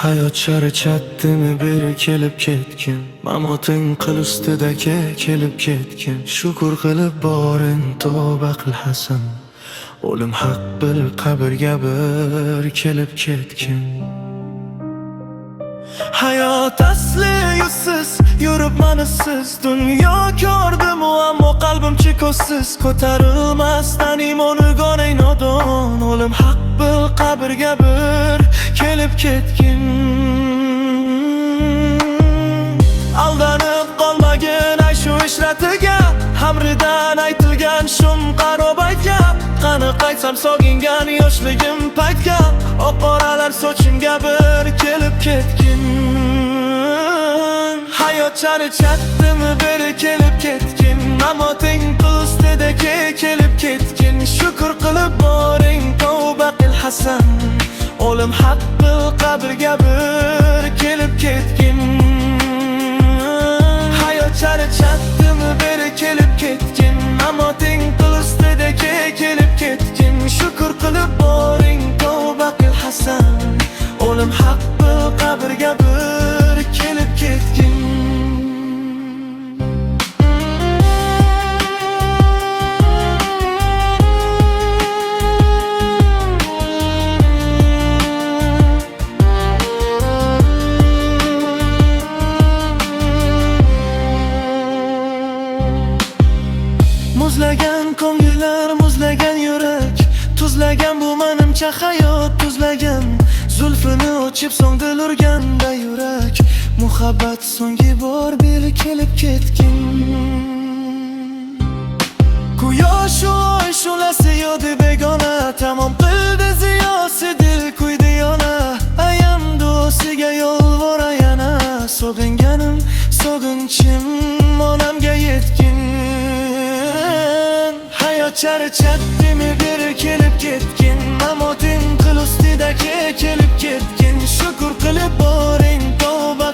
Hayot charchatdimi beri kelib ketgin, mamoting qil ustida kelib ketgin. Shukr qilib boring tavba qil Hasan, o'lim haq bil qabrga bir kelib ketgin. Hayot asli yuzsiz, yuribman izsiz. Dunyo ko'rdim ammo qalbimcha ko'zsiz. Ko'tarilmasdan imoni gonay nodon, o'lim haq bil qabrga bir kelib ketgin. Aldanib qolmagin ay shu ishratiga, hamridan aytilgan shum qarob aytgan. Qani qaytsam sog'ingan yoshligim paytga, oq-qoralar sochimga bir kelib ketgin. Hayot charchatdimi beri kelib ketgin, mamoting qil ustida kelib ketgin. Shukr qilib boring tavba qil Hasan, o'lim haq bil qabrga bir kelib ketgin. Hayot charchatdimi beri kelib ketgin, mamoting qil ustida kelib ketgin. Shukr qilib boring tavba qil Hasan, o'lim haq bil qabrga bir kelib ketgin. Muzlagan ko'ngillar, muzlagan yurak, tuzlagan bu menimcha hayot tuzlagan. Zulfini ochib so'ng dil urganda yurak, muhabbat so'nggi bor beri kelib ketgin. Quyosh oy shu'lasi yodi begona, tamom qildi ziyosi dil kuydi yona. Ayam do'stiga yolvora yana, sog'inganim sog'inchim onamga yetgin. Hayot charchatdimi beri kelib ketgin, mamoting qil ustida kelib ketgin. Shukr qilib boring tavba